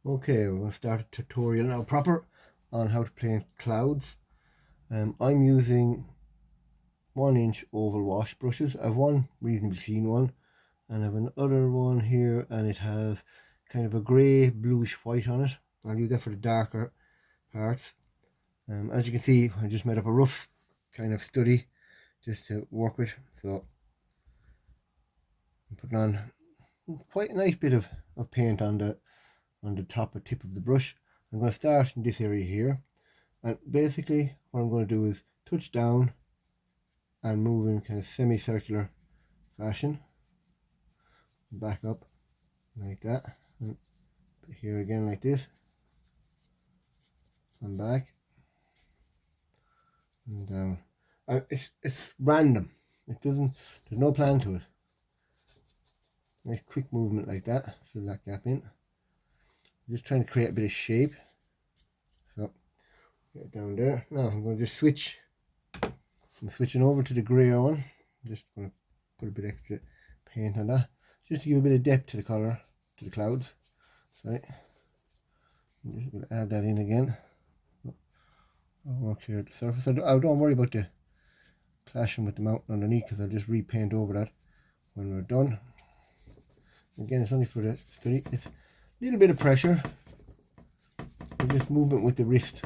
Okay, we're going to start a tutorial now proper on how to paint clouds. I'm using 1-inch oval wash brushes. I have one reasonably clean one and I have another one here, and it has kind of a grey bluish white on it. I'll use that for the darker parts. As you can see, I just made up a rough kind of study just to work with, so I'm putting on quite a nice bit of paint on the top or tip of the brush. I'm going to start in this area here, and basically what I'm going to do is touch down and move in kind of semicircular fashion, back up like that, and here again like this, and back and down. It's random, there's no plan to it. Nice quick movement like that, fill that gap in. Just trying to create a bit of shape. So get it down there. Now I'm going to just switch. I'm switching over to the grayer one. Just going to put a bit extra paint on that, just to give a bit of depth to the colour, to the clouds. Sorry. I'm just going to add that in again. I'll work here at the surface. I don't worry about the clashing with the mountain underneath, because I'll just repaint over that when we're done. Again, it's only for the study. It's a little bit of pressure and just movement with the wrist,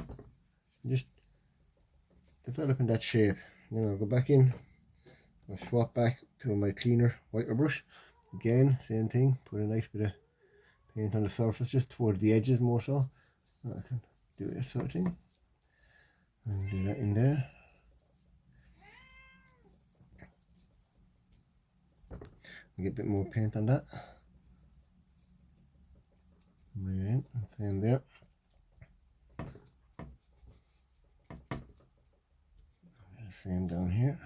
just developing that shape. Then I'll go back in, I'll swap back to my cleaner whiter brush. Again, same thing, put a nice bit of paint on the surface, just towards the edges more so. I can do this sort of thing and do that in there. I'll get a bit more paint on that. Right, same there. Same down here.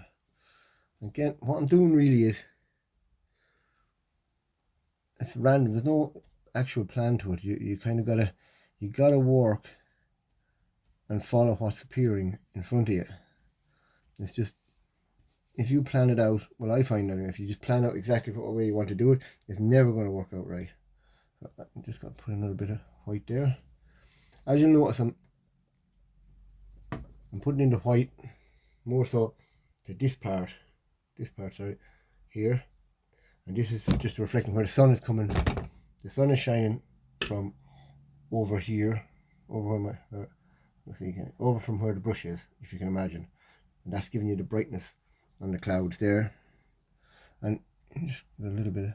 Again, what I'm doing really is, it's random. There's no actual plan to it. You kind of gotta work and follow what's appearing in front of you. It's just, if you plan it out, well, I find that if you just plan out exactly what way you want to do it, it's never going to work out right. So I'm just going to put another bit of white there. As you'll notice, I'm putting in the white more so to this part, sorry, here, and this is just reflecting where the sun is coming. The sun is shining from over here, over where over from where the brush is, if you can imagine, and that's giving you the brightness on the clouds there. And just a little bit,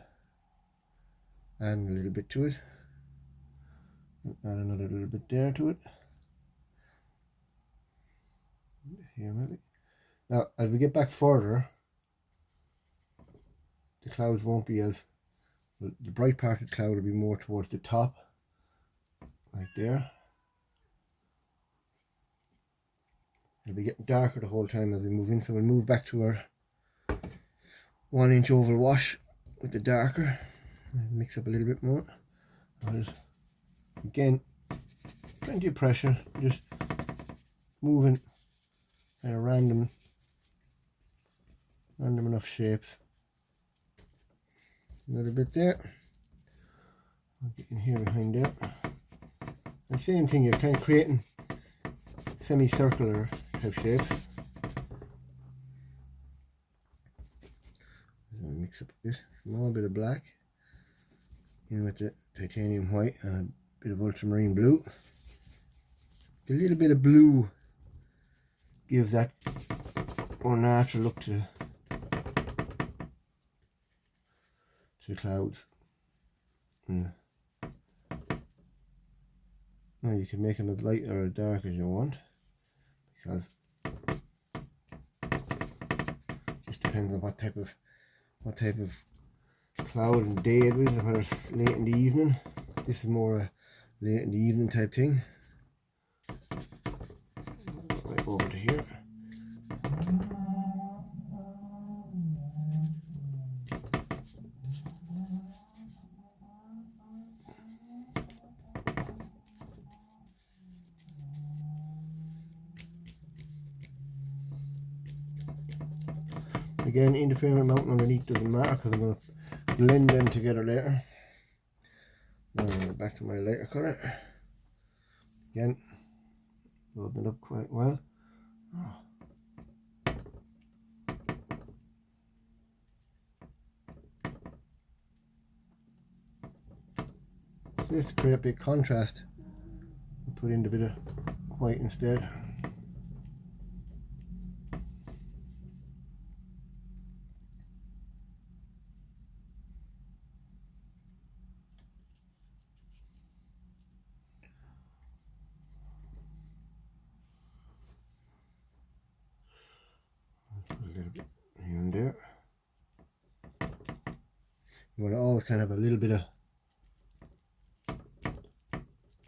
adding a little bit to it, add another little bit there to it, here maybe. Now as we get back further, the clouds won't be as, well, the bright part of the cloud will be more towards the top, like there. It'll be getting darker the whole time as we move in, so we'll move back to our 1-inch oval wash with the darker, mix up a little bit more. Again, plenty of pressure, just moving kind of random enough shapes. A little bit there. I'll get in here behind there. And same thing, you're kind of creating semicircular type shapes. Mix up a bit, small bit of black in with the titanium white and a bit of ultramarine blue. A little bit of blue gives that more natural look to the clouds. Now you can make them as light or as dark as you want, because it just depends on what type of cloud and day it is, whether it's late in the evening. This is more a late in the evening type thing. Right over to here. Again, interference mountain underneath doesn't matter, because I'm going to blend them together later. Now I'm going to back to my lighter colour. Again, loading it up quite well. Oh. Just to create a big contrast, I'll put in a bit of white instead. Put a little bit here and there. You want to always kind of have a little bit of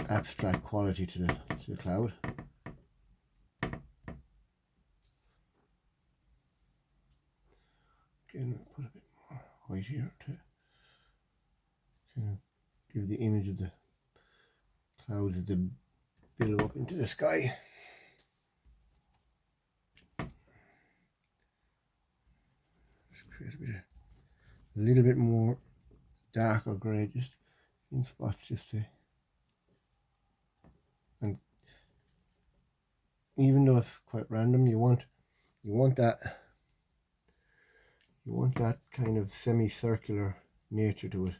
abstract quality to the cloud. Again, put a bit more white here to kind of give the image of the clouds as they billow up into the sky. Just create a little bit more darker grey, just in spots, just to. And even though it's quite random, you want that kind of semicircular nature to it.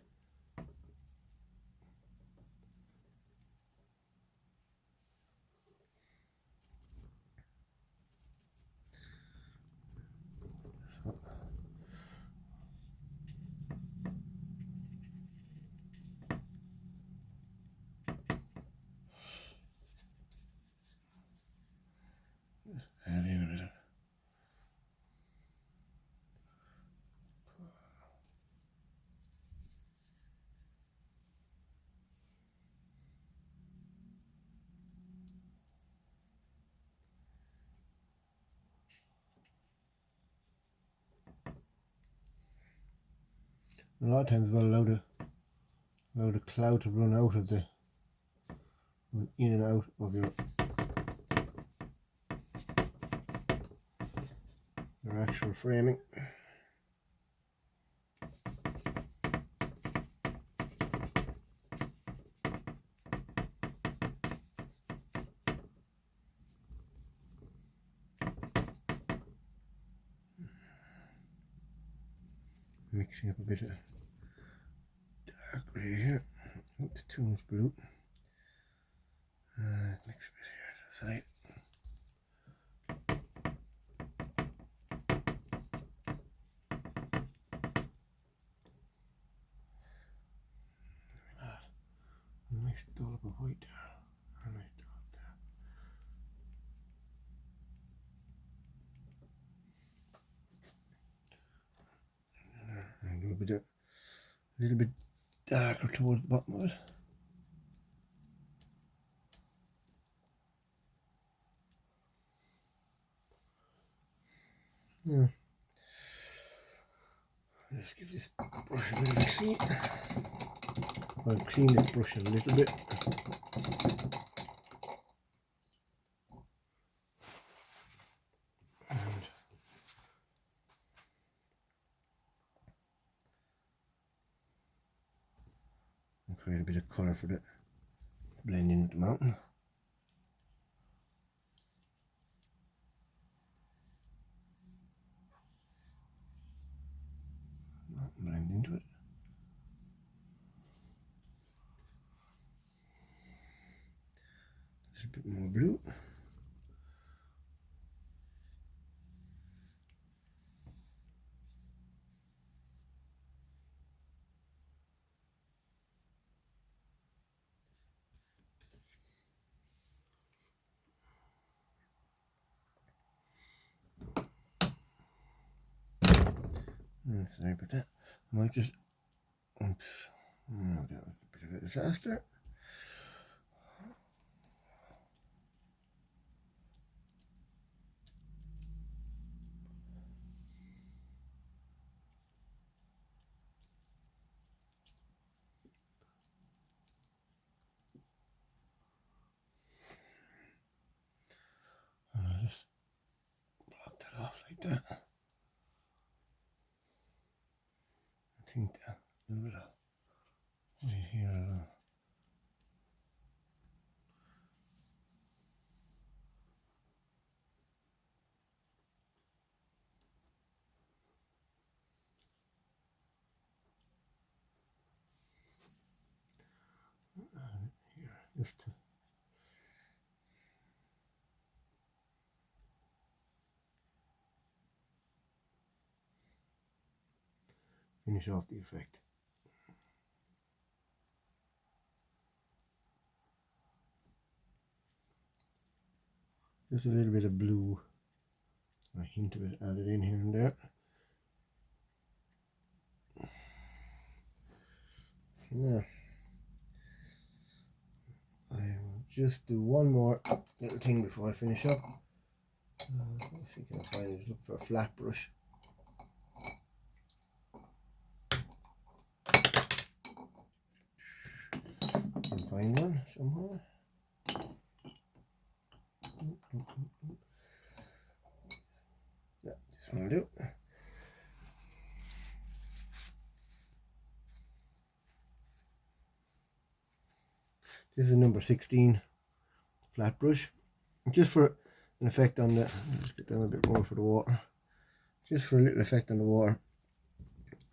So. Just add in a bit of. A lot of times we'll allow the cloud to run in and out of your actual framing. Mixing up a bit of dark grey here. Oops, too much blue. Mix a bit here to the side. A nice dollop of white there. A nice dollop there. And do a little bit darker towards the bottom of it. Yeah. Just give this brush a bit of a clean. I'll clean this brush a little bit. And create a bit of colour for it to blend in with the mountain. Blend into it. Just a bit more blue. Sorry about that. I might just. Oops. Oh, that was a bit of a disaster. And I'll just block that off like that. I think that a little bit of right here. just to finish off the effect. Just a little bit of blue, a hint of it added in here and there. Now, I will just do one more little thing before I finish up. Let's see, can I find it? Look for a flat brush. Can find one somewhere. Yeah, this one will do. This is number 16 flat brush, just for an effect on the. Let's get down a bit more for the water. Just for a little effect on the water,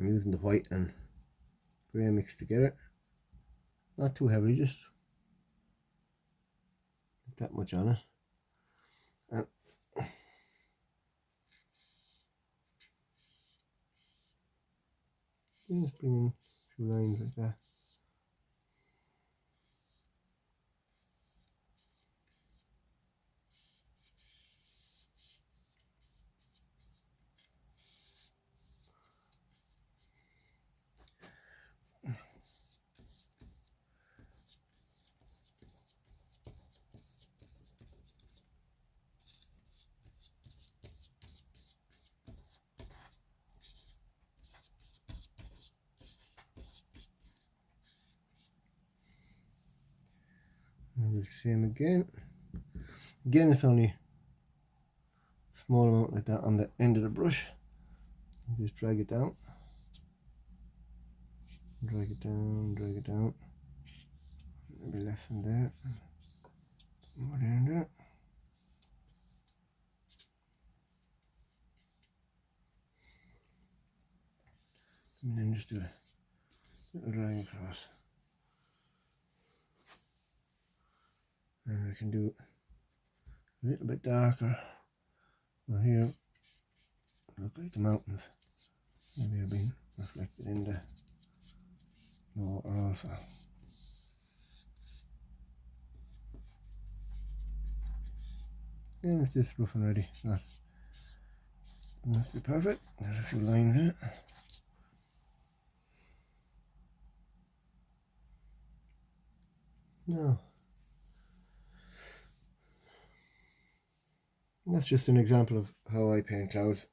I'm using the white and grey mixed together. Not too heavily, just that much on it. And just bring in a few lines like that. And do the same again. Again, it's only a small amount like that on the end of the brush. Just drag it down. Drag it down, drag it down. Maybe less in there. More there and there. And then just do a little drag across. And we can do a little bit darker. Over here, look like the mountains. Maybe have been reflected in the water also. And it's just rough and ready. It's not must be perfect. There's a few lines there. No. That's just an example of how I paint clouds.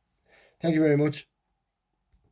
Thank you very much.